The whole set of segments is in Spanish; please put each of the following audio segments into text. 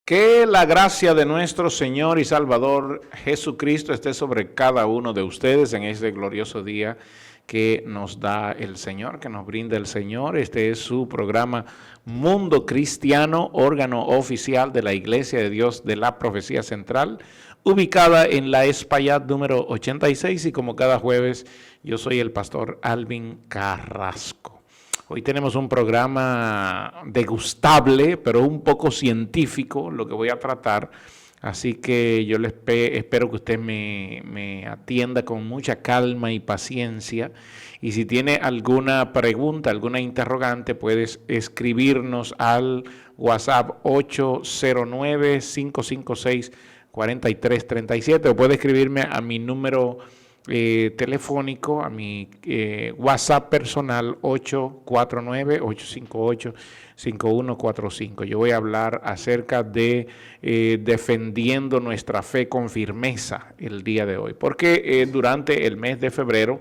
Que la gracia de nuestro Señor y Salvador Jesucristo esté sobre cada uno de ustedes en este glorioso día que nos da el Señor, que nos brinda el Señor. Este es su programa Mundo Cristiano, órgano oficial de la Iglesia de Dios de la Profecía Central, ubicada en la Espaillat número 86, y como cada jueves yo soy el pastor Alvin Carrasco. Hoy tenemos un programa degustable, pero un poco científico, lo que voy a tratar. Así que yo espero que usted me atienda con mucha calma y paciencia. Y si tiene alguna pregunta, alguna interrogante, puedes escribirnos al WhatsApp 809-556-4337 o puede escribirme a mi número telefónico, a mi WhatsApp personal 849-858-5145. Yo voy a hablar acerca de defendiendo nuestra fe con firmeza el día de hoy, porque durante el mes de febrero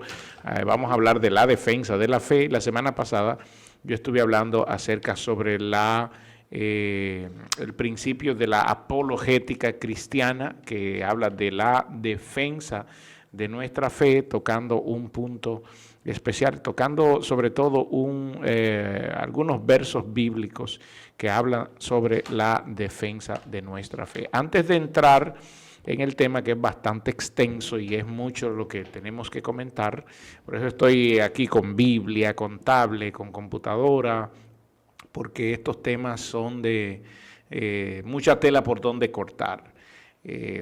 vamos a hablar de la defensa de la fe. La semana pasada yo estuve hablando acerca sobre el principio de la apologética cristiana, que habla de la defensa de nuestra fe, tocando un punto especial, tocando sobre todo algunos versos bíblicos que hablan sobre la defensa de nuestra fe. Antes de entrar en el tema, que es bastante extenso y es mucho lo que tenemos que comentar, por eso estoy aquí con Biblia, con tablet, con computadora, porque estos temas son de mucha tela por donde cortar.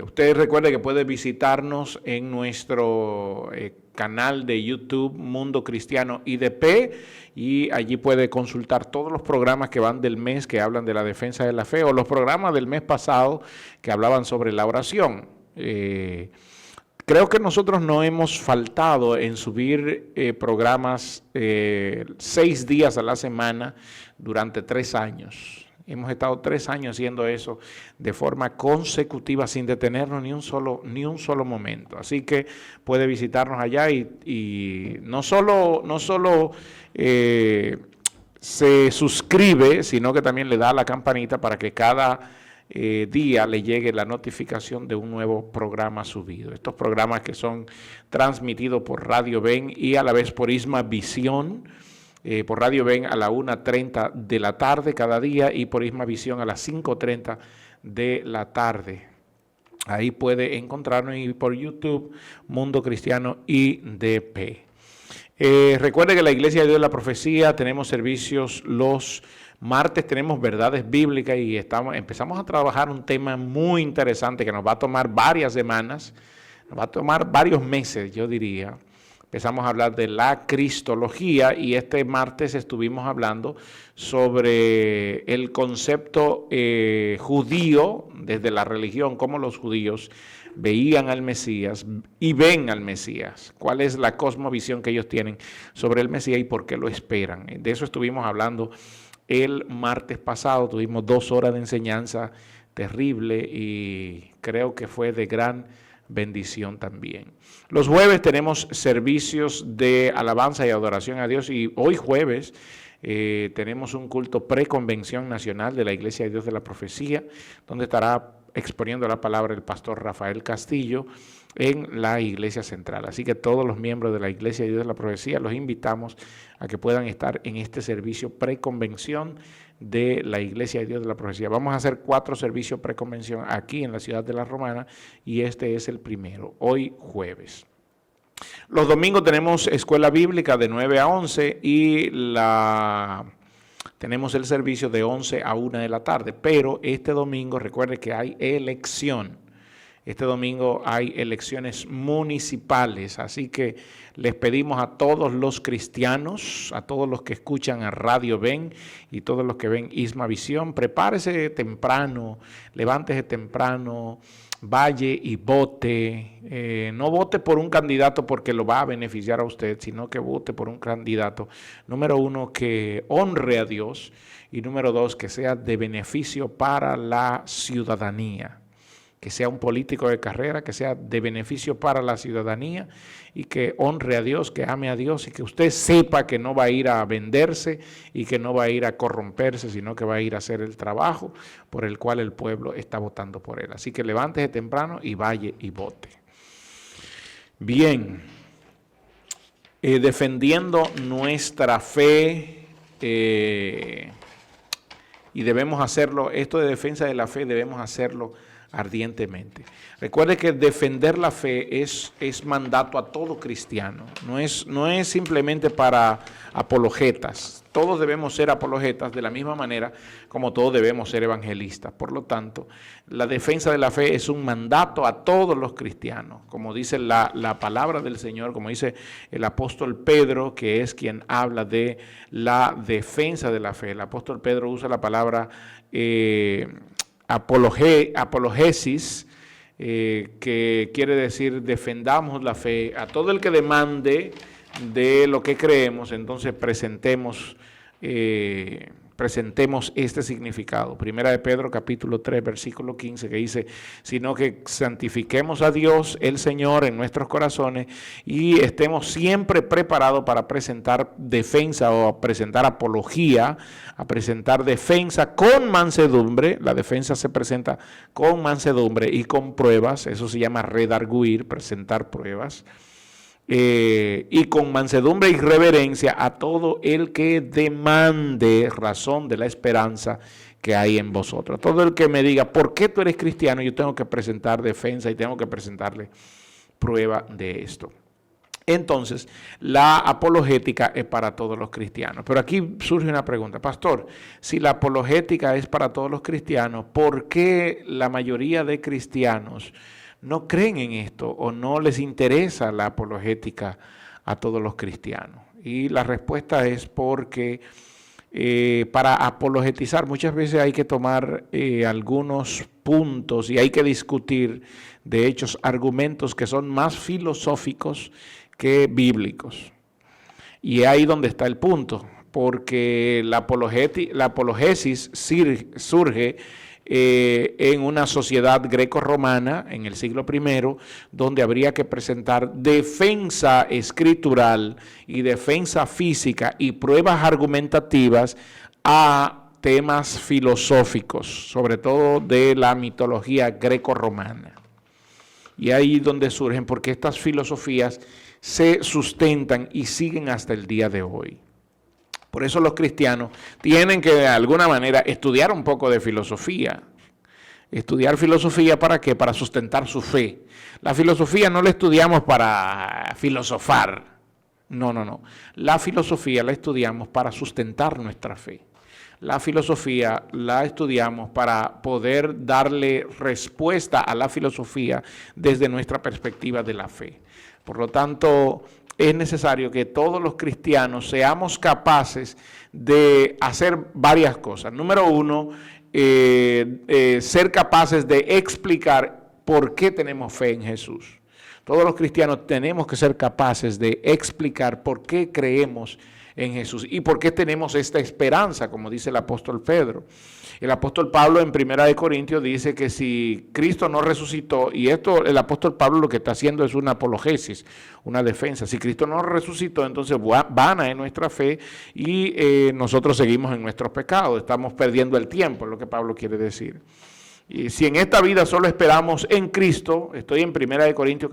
Ustedes recuerden que pueden visitarnos en nuestro canal de YouTube Mundo Cristiano IDP, y allí puede consultar todos los programas que van del mes que hablan de la defensa de la fe, o los programas del mes pasado que hablaban sobre la oración. Creo que nosotros no hemos faltado en subir programas 6 días a la semana durante 3 años. Hemos estado 3 años haciendo eso de forma consecutiva sin detenernos ni un solo momento. Así que puede visitarnos allá y no solo se suscribe, sino que también le da a la campanita para que cada día le llegue la notificación de un nuevo programa subido. Estos programas que son transmitidos por Radio Ven y a la vez por Isma Visión. Por Radio Ven a la 1:30 de la tarde cada día, y por Isma Visión a las 5:30 de la tarde. Ahí puede encontrarnos, y por YouTube Mundo Cristiano IDP. Recuerde que la Iglesia de Dios de la Profecía tenemos servicios los martes, tenemos verdades bíblicas, y empezamos a trabajar un tema muy interesante que nos va a tomar varias semanas, nos va a tomar varios meses, yo diría. Empezamos a hablar de la cristología, y este martes estuvimos hablando sobre el concepto judío desde la religión, cómo los judíos veían al Mesías y ven al Mesías, cuál es la cosmovisión que ellos tienen sobre el Mesías y por qué lo esperan. De eso estuvimos hablando el martes pasado. Tuvimos 2 horas de enseñanza terrible y creo que fue de gran bendición también. Los jueves tenemos servicios de alabanza y adoración a Dios, y hoy jueves tenemos un culto preconvención nacional de la Iglesia de Dios de la Profecía, donde estará exponiendo la palabra el pastor Rafael Castillo en la Iglesia Central. Así que todos los miembros de la Iglesia de Dios de la Profecía los invitamos a que puedan estar en este servicio preconvención de la Iglesia de Dios de la Profecía. Vamos a hacer 4 servicios preconvención aquí en la ciudad de La Romana, y este es el primero, hoy jueves. Los domingos tenemos escuela bíblica de 9 a 11 y tenemos el servicio de 11 a 1 de la tarde, pero este domingo recuerde que hay elección. Este domingo hay elecciones municipales, así que les pedimos a todos los cristianos, a todos los que escuchan a Radio Ven y todos los que ven Isma Visión, prepárese temprano, levántese temprano, vaya y vote. No vote por un candidato porque lo va a beneficiar a usted, sino que vote por un candidato, número 1, que honre a Dios, y número 2, que sea de beneficio para la ciudadanía. que sea un político de carrera, que sea de beneficio para la ciudadanía y que honre a Dios, que ame a Dios y que usted sepa que no va a ir a venderse y que no va a ir a corromperse, sino que va a ir a hacer el trabajo por el cual el pueblo está votando por él. Así que levántese temprano y vaya y vote. Bien, defendiendo nuestra fe, y debemos hacerlo, esto de defensa de la fe debemos hacerlo ardientemente. Recuerde que defender la fe es mandato a todo cristiano, no es simplemente para apologetas. Todos debemos ser apologetas de la misma manera como todos debemos ser evangelistas. Por lo tanto, la defensa de la fe es un mandato a todos los cristianos, como dice la palabra del Señor, como dice el apóstol Pedro, que es quien habla de la defensa de la fe. El apóstol Pedro usa la palabra apologesis, que quiere decir defendamos la fe. A todo el que demande de lo que creemos, entonces presentemos este significado. Primera de Pedro capítulo 3 versículo 15, que dice: sino que santifiquemos a Dios el Señor en nuestros corazones y estemos siempre preparados para presentar defensa o a presentar apología, a presentar defensa con mansedumbre. La defensa se presenta con mansedumbre y con pruebas, eso se llama redarguir, presentar pruebas. Y con mansedumbre y reverencia a todo el que demande razón de la esperanza que hay en vosotros. Todo el que me diga, ¿por qué tú eres cristiano? Yo tengo que presentar defensa y tengo que presentarle prueba de esto. Entonces, la apologética es para todos los cristianos. Pero aquí surge una pregunta: pastor, si la apologética es para todos los cristianos, ¿por qué la mayoría de cristianos no creen en esto o no les interesa la apologética a todos los cristianos? Y la respuesta es porque para apologetizar muchas veces hay que tomar algunos puntos y hay que discutir, de hecho, argumentos que son más filosóficos que bíblicos. Y ahí donde está el punto, porque la apologesis surge en una sociedad greco-romana en el siglo I, donde habría que presentar defensa escritural y defensa física y pruebas argumentativas a temas filosóficos, sobre todo de la mitología greco-romana. Y ahí donde surgen, porque estas filosofías se sustentan y siguen hasta el día de hoy. Por eso los cristianos tienen que de alguna manera estudiar un poco de filosofía. Estudiar filosofía, ¿para qué? Para sustentar su fe. La filosofía no la estudiamos para filosofar. No. La filosofía la estudiamos para sustentar nuestra fe. La filosofía la estudiamos para poder darle respuesta a la filosofía desde nuestra perspectiva de la fe. Por lo tanto, es necesario que todos los cristianos seamos capaces de hacer varias cosas. Número uno, ser capaces de explicar por qué tenemos fe en Jesús. Todos los cristianos tenemos que ser capaces de explicar por qué creemos en Jesús y por qué tenemos esta esperanza, como dice el apóstol Pedro. El apóstol Pablo en 1 Corintios dice que si Cristo no resucitó, y esto el apóstol Pablo lo que está haciendo es una apologesis, una defensa. Si Cristo no resucitó, entonces vana es nuestra fe y nosotros seguimos en nuestros pecados, estamos perdiendo el tiempo, es lo que Pablo quiere decir. Y si en esta vida solo esperamos en Cristo, estoy en 1 Corintios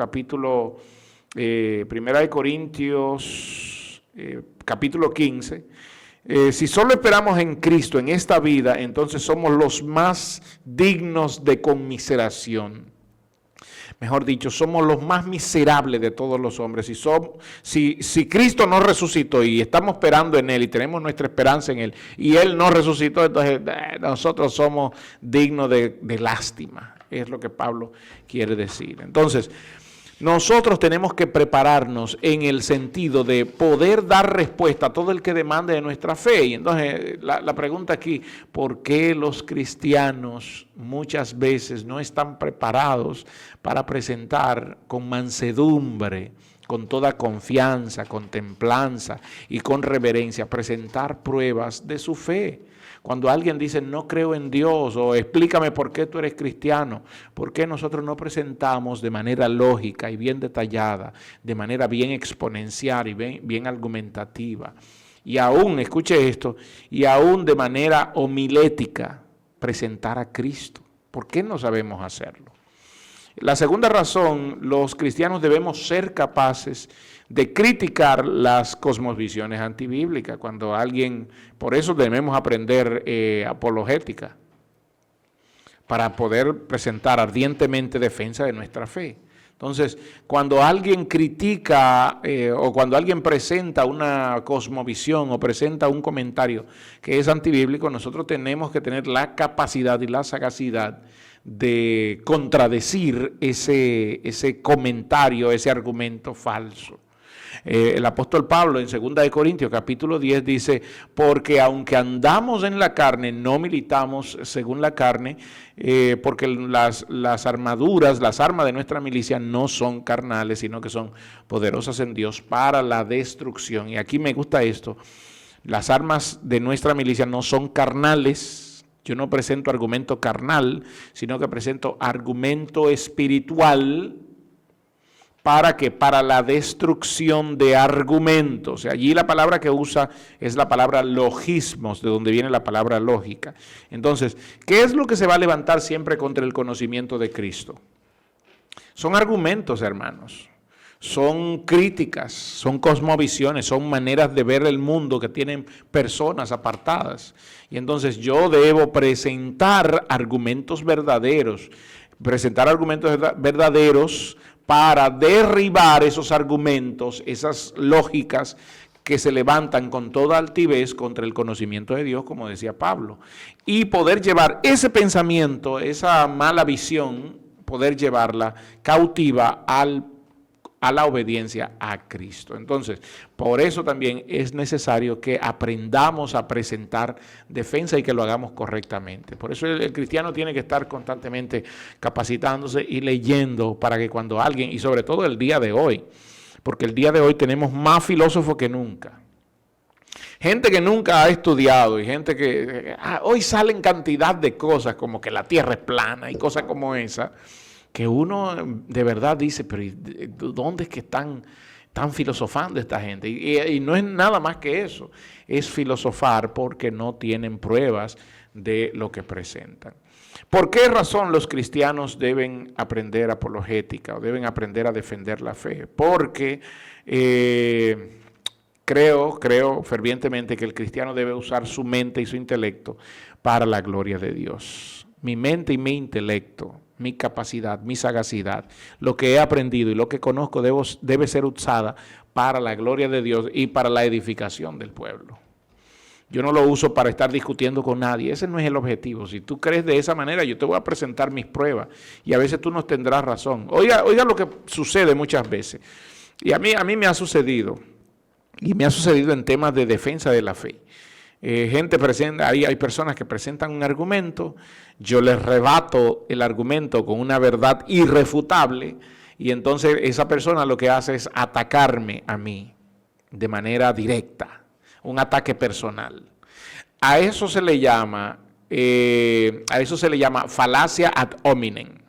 capítulo 15, si solo esperamos en Cristo en esta vida, entonces somos los más dignos de conmiseración. Mejor dicho, somos los más miserables de todos los hombres. Si Cristo no resucitó y estamos esperando en Él y tenemos nuestra esperanza en Él y Él no resucitó, entonces nosotros somos dignos de lástima. Es lo que Pablo quiere decir. Entonces, nosotros tenemos que prepararnos en el sentido de poder dar respuesta a todo el que demande de nuestra fe. Y entonces la pregunta aquí, ¿por qué los cristianos muchas veces no están preparados para presentar con mansedumbre, con toda confianza, con templanza y con reverencia, presentar pruebas de su fe? Cuando alguien dice no creo en Dios o explícame por qué tú eres cristiano, ¿por qué nosotros no presentamos de manera lógica y bien detallada, de manera bien exponencial y bien argumentativa? Y aún, escuche esto, y aún de manera homilética, presentar a Cristo. ¿Por qué no sabemos hacerlo? La segunda razón, los cristianos debemos ser capaces de criticar las cosmovisiones antibíblicas. Cuando alguien, por eso debemos aprender apologética, para poder presentar ardientemente defensa de nuestra fe. Entonces, cuando alguien critica o cuando alguien presenta una cosmovisión o presenta un comentario que es antibíblico, nosotros tenemos que tener la capacidad y la sagacidad de contradecir ese comentario, ese argumento falso. El apóstol Pablo en 2 de Corintios capítulo 10 dice, porque aunque andamos en la carne, no militamos según la carne, porque las armaduras, las armas de nuestra milicia no son carnales, sino que son poderosas en Dios para la destrucción. Y aquí me gusta esto, las armas de nuestra milicia no son carnales. Yo no presento argumento carnal, sino que presento argumento espiritual. ¿Para qué? Para la destrucción de argumentos. Allí la palabra que usa es la palabra logismos, de donde viene la palabra lógica. Entonces, ¿qué es lo que se va a levantar siempre contra el conocimiento de Cristo? Son argumentos, hermanos. Son críticas, son cosmovisiones, son maneras de ver el mundo que tienen personas apartadas. Y entonces yo debo presentar argumentos verdaderos para derribar esos argumentos, esas lógicas que se levantan con toda altivez contra el conocimiento de Dios, como decía Pablo, y poder llevar ese pensamiento, esa mala visión, poder llevarla cautiva a la obediencia a Cristo. Entonces, por eso también es necesario que aprendamos a presentar defensa y que lo hagamos correctamente. Por eso el cristiano tiene que estar constantemente capacitándose y leyendo para que cuando alguien, y sobre todo el día de hoy, porque el día de hoy tenemos más filósofos que nunca. Gente que nunca ha estudiado y gente que hoy salen cantidad de cosas como que la tierra es plana y cosas como esa, que uno de verdad dice, pero ¿dónde es que están filosofando esta gente? Y no es nada más que eso, es filosofar porque no tienen pruebas de lo que presentan. ¿Por qué razón los cristianos deben aprender apologética o deben aprender a defender la fe? Porque creo fervientemente que el cristiano debe usar su mente y su intelecto para la gloria de Dios. Mi mente y mi intelecto, mi capacidad, mi sagacidad, lo que he aprendido y lo que conozco debe ser usada para la gloria de Dios y para la edificación del pueblo. Yo no lo uso para estar discutiendo con nadie, ese no es el objetivo. Si tú crees de esa manera, yo te voy a presentar mis pruebas y a veces tú no tendrás razón. Oiga lo que sucede muchas veces, y a mí me ha sucedido, y me ha sucedido en temas de defensa de la fe. Hay personas que presentan un argumento, yo les rebato el argumento con una verdad irrefutable y entonces esa persona lo que hace es atacarme a mí de manera directa, un ataque personal. A eso se le llama falacia ad hominem.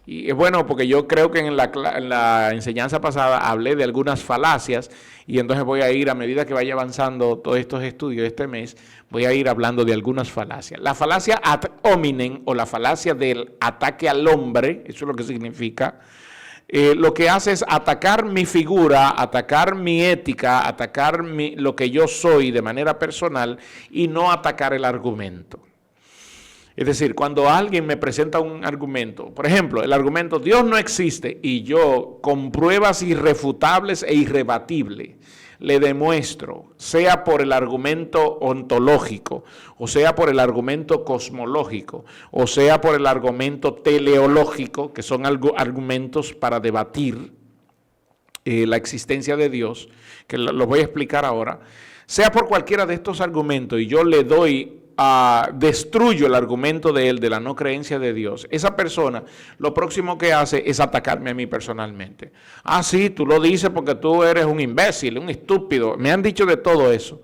Y es bueno porque yo creo que en la enseñanza pasada hablé de algunas falacias y entonces voy a ir, a medida que vaya avanzando todos estos estudios de este mes, voy a ir hablando de algunas falacias. La falacia ad hominem o la falacia del ataque al hombre, eso es lo que significa, lo que hace es atacar mi figura, atacar mi ética, atacar lo que yo soy de manera personal y no atacar el argumento. Es decir, cuando alguien me presenta un argumento, por ejemplo, el argumento Dios no existe y yo con pruebas irrefutables e irrebatibles le demuestro, sea por el argumento ontológico, o sea por el argumento cosmológico, o sea por el argumento teleológico, que son argumentos para debatir la existencia de Dios, que lo voy a explicar ahora, sea por cualquiera de estos argumentos y yo le doy destruyo el argumento de él de la no creencia de Dios, esa persona lo próximo que hace es atacarme a mí personalmente. Sí, tú lo dices porque tú eres un imbécil, un estúpido, me han dicho de todo eso.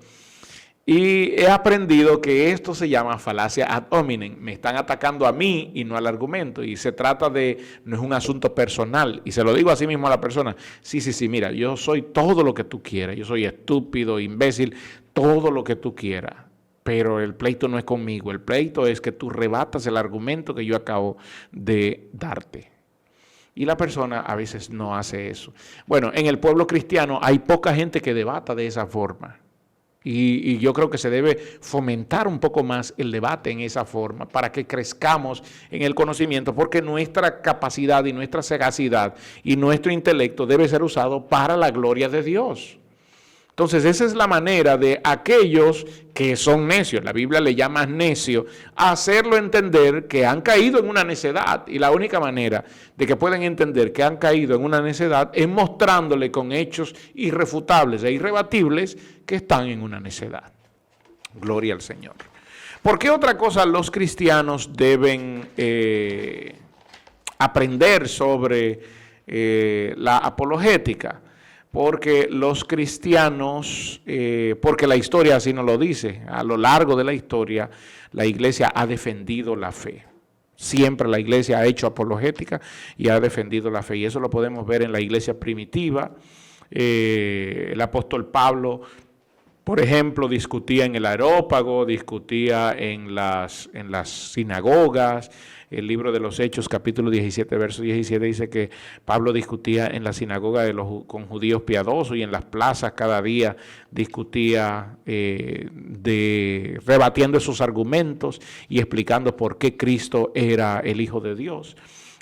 Y he aprendido que esto se llama falacia ad hominem. Me están atacando a mí y no al argumento. Y se trata de, no es un asunto personal. Y se lo digo así mismo a la persona. Sí, mira, yo soy todo lo que tú quieras. Yo soy estúpido, imbécil, todo lo que tú quieras. Pero el pleito no es conmigo. El pleito es que tú rebatas el argumento que yo acabo de darte. Y la persona a veces no hace eso. Bueno, en el pueblo cristiano hay poca gente que debata de esa forma. Y yo creo que se debe fomentar un poco más el debate en esa forma para que crezcamos en el conocimiento, porque nuestra capacidad y nuestra sagacidad y nuestro intelecto debe ser usado para la gloria de Dios. Entonces, esa es la manera de aquellos que son necios, la Biblia le llama necio, hacerlo entender que han caído en una necedad. Y la única manera de que pueden entender que han caído en una necedad es mostrándole con hechos irrefutables e irrebatibles que están en una necedad. Gloria al Señor. ¿Por qué otra cosa los cristianos deben aprender sobre la apologética? Porque los cristianos, porque la historia así nos lo dice, a lo largo de la historia, la iglesia ha defendido la fe. Siempre la iglesia ha hecho apologética y ha defendido la fe. Y eso lo podemos ver en la iglesia primitiva. El apóstol Pablo, por ejemplo, discutía en el Areópago, discutía en las sinagogas. El libro de los Hechos, capítulo 17, verso 17, dice que Pablo discutía en la sinagoga con judíos piadosos y en las plazas cada día discutía rebatiendo esos argumentos y explicando por qué Cristo era el Hijo de Dios.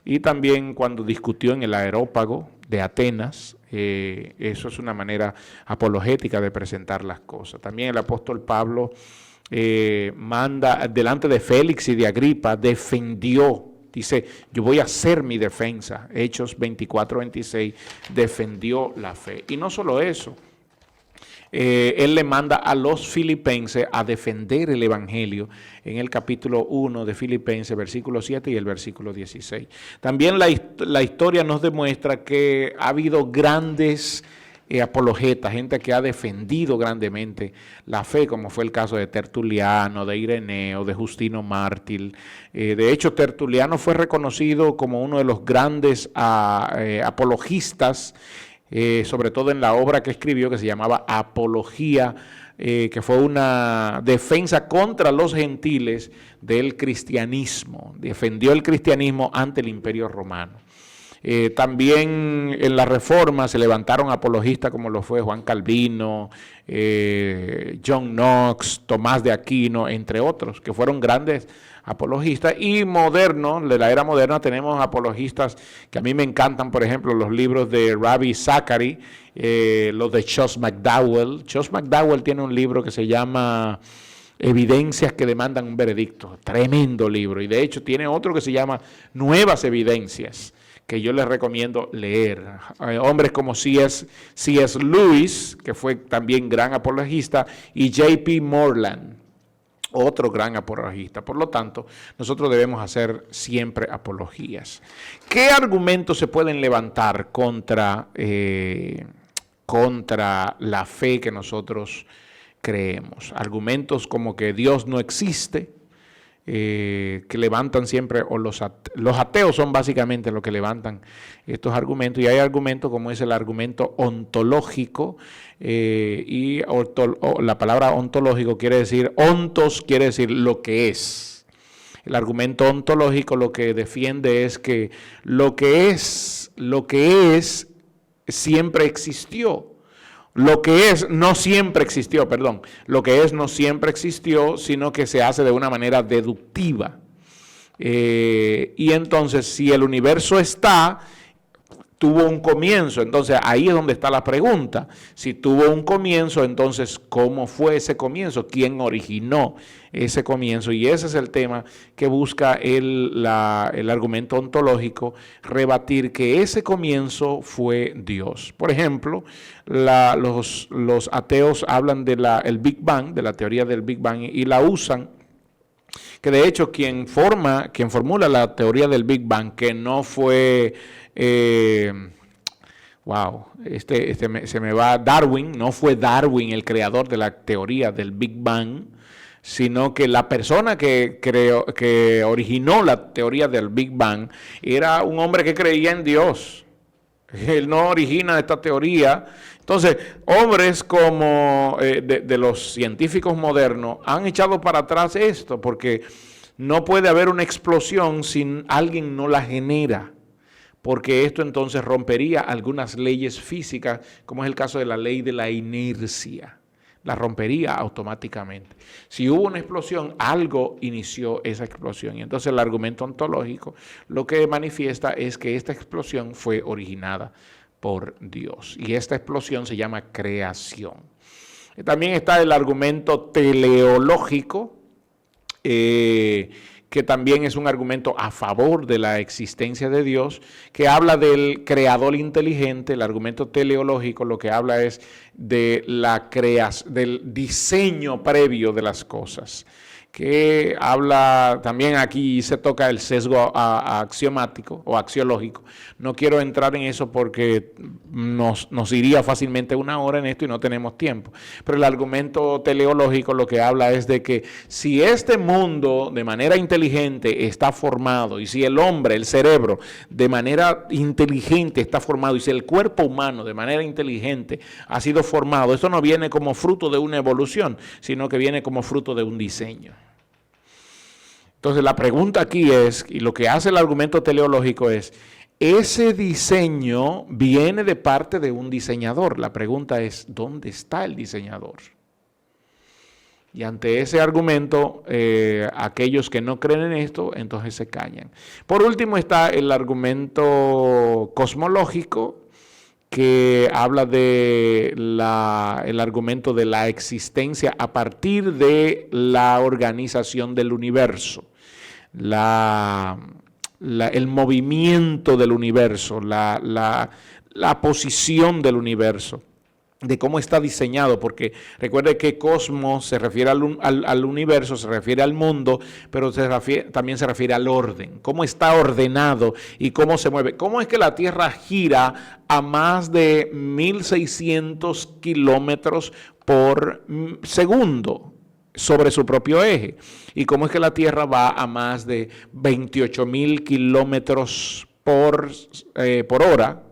Y también cuando discutió en el Areópago de Atenas, eso es una manera apologética de presentar las cosas. También el apóstol Pablo manda delante de Félix y de Agripa, defendió, dice, yo voy a hacer mi defensa. Hechos 24-26, defendió la fe. Y no solo eso, él le manda a los filipenses a defender el evangelio en el capítulo 1 de Filipenses, versículo 7 y el versículo 16. También la historia nos demuestra que ha habido grandes apologetas, gente que ha defendido grandemente la fe, como fue el caso de Tertuliano, de Ireneo, de Justino Mártir. De hecho, Tertuliano fue reconocido como uno de los grandes apologistas, sobre todo en la obra que escribió que se llamaba Apología, que fue una defensa contra los gentiles del cristianismo. Defendió el cristianismo ante el Imperio Romano. También en la Reforma se levantaron apologistas como lo fue Juan Calvino, John Knox, Tomás de Aquino, entre otros, que fueron grandes apologistas. Y modernos, de la era moderna, tenemos apologistas que a mí me encantan, por ejemplo, los libros de Ravi Zachary, los de Josh McDowell. Josh McDowell tiene un libro que se llama Evidencias que demandan un veredicto, tremendo libro, y de hecho tiene otro que se llama Nuevas Evidencias, que yo les recomiendo leer. Hombres como C.S. Lewis, que fue también gran apologista, y J.P. Moreland, otro gran apologista. Por lo tanto, nosotros debemos hacer siempre apologías. ¿Qué argumentos se pueden levantar contra la fe que nosotros creemos? Argumentos como que Dios no existe, que levantan siempre, o los ateos son básicamente los que levantan estos argumentos, y hay argumentos como es el argumento ontológico, la palabra ontológico quiere decir, ontos quiere decir lo que es. El argumento ontológico lo que defiende es que lo que es siempre existió. Lo que es no siempre existió, sino que se hace de una manera deductiva. Y entonces, si el universo tuvo un comienzo, entonces ahí es donde está la pregunta. Si tuvo un comienzo, entonces, ¿cómo fue ese comienzo? ¿Quién originó ese comienzo? Y ese es el tema que busca el argumento ontológico, rebatir que ese comienzo fue Dios. Por ejemplo, los ateos hablan del Big Bang, de la teoría del Big Bang, y la usan, que de hecho quien formula la teoría del Big Bang, que no fue Wow, se me va Darwin. No fue Darwin el creador de la teoría del Big Bang, sino que la persona que originó la teoría del Big Bang era un hombre que creía en Dios. Él no origina esta teoría. Entonces, hombres como de los científicos modernos han echado para atrás esto, porque no puede haber una explosión si alguien no la genera, porque esto entonces rompería algunas leyes físicas, como es el caso de la ley de la inercia. La rompería automáticamente. Si hubo una explosión, algo inició esa explosión. Y entonces el argumento ontológico lo que manifiesta es que esta explosión fue originada por Dios. Y esta explosión se llama creación. También está el argumento teleológico, que también es un argumento a favor de la existencia de Dios, que habla del creador inteligente. El argumento teleológico lo que habla es de del diseño previo de las cosas, que habla, también aquí se toca el sesgo axiomático o axiológico. No quiero entrar en eso porque nos iría fácilmente una hora en esto y no tenemos tiempo. Pero el argumento teleológico lo que habla es de que si este mundo de manera inteligente está formado, y si el hombre, el cerebro, de manera inteligente está formado, y si el cuerpo humano de manera inteligente ha sido formado, esto no viene como fruto de una evolución, sino que viene como fruto de un diseño. Entonces la pregunta aquí es, y lo que hace el argumento teleológico es, ese diseño viene de parte de un diseñador. La pregunta es, ¿dónde está el diseñador? Y ante ese argumento, aquellos que no creen en esto, entonces se callan. Por último está el argumento cosmológico, que habla de el argumento de la existencia a partir de la organización del universo, el movimiento del universo, la posición del universo, de cómo está diseñado, porque recuerde que cosmos se refiere al universo, se refiere al mundo, pero también se refiere al orden, cómo está ordenado y cómo se mueve. ¿Cómo es que la Tierra gira a más de 1.600 kilómetros por segundo sobre su propio eje? ¿Y cómo es que la Tierra va a más de 28.000 kilómetros por hora,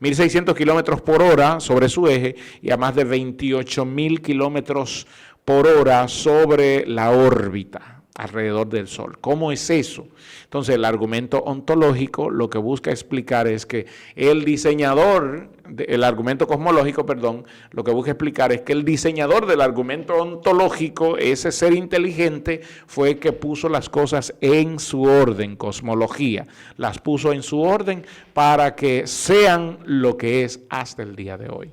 1.600 kilómetros por hora sobre su eje y a más de 28.000 kilómetros por hora sobre la órbita alrededor del Sol? ¿Cómo es eso? Entonces el argumento ontológico lo que busca explicar es que el argumento cosmológico, lo que busca explicar es que el diseñador del argumento ontológico, ese ser inteligente, fue el que puso las cosas en su orden, cosmología, las puso en su orden para que sean lo que es hasta el día de hoy.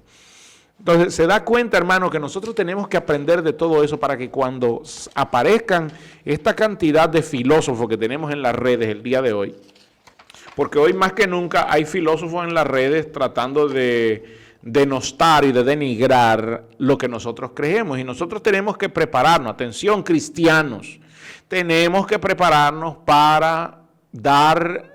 Entonces, se da cuenta, hermano, que nosotros tenemos que aprender de todo eso para que cuando aparezcan esta cantidad de filósofos que tenemos en las redes el día de hoy, porque hoy más que nunca hay filósofos en las redes tratando de denostar y de denigrar lo que nosotros creemos, y nosotros tenemos que prepararnos, atención cristianos, tenemos que prepararnos para dar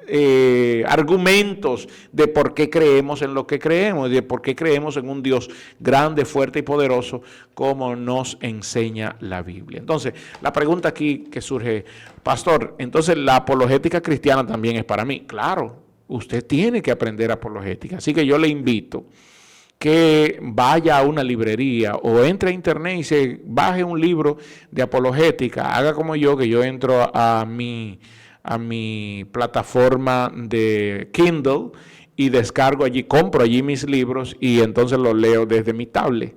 argumentos de por qué creemos en lo que creemos, de por qué creemos en un Dios grande, fuerte y poderoso, como nos enseña la Biblia. Entonces, la pregunta aquí que surge, pastor, entonces la apologética cristiana también es para mí. Claro, usted tiene que aprender apologética, así que yo le invito que vaya a una librería o entre a internet y se baje un libro de apologética, haga como yo, que yo entro a mi plataforma de Kindle y descargo allí, compro allí mis libros y entonces los leo desde mi tablet.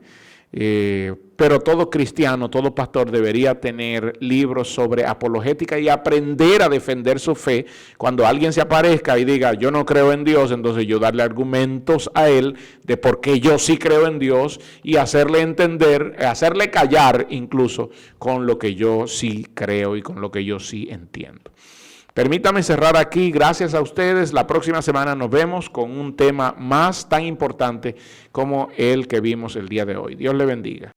Pero todo cristiano, todo pastor debería tener libros sobre apologética y aprender a defender su fe. Cuando alguien se aparezca y diga, yo no creo en Dios, entonces yo darle argumentos a él de por qué yo sí creo en Dios y hacerle entender, hacerle callar incluso con lo que yo sí creo y con lo que yo sí entiendo. Permítame cerrar aquí, gracias a ustedes. La próxima semana nos vemos con un tema más tan importante como el que vimos el día de hoy. Dios le bendiga.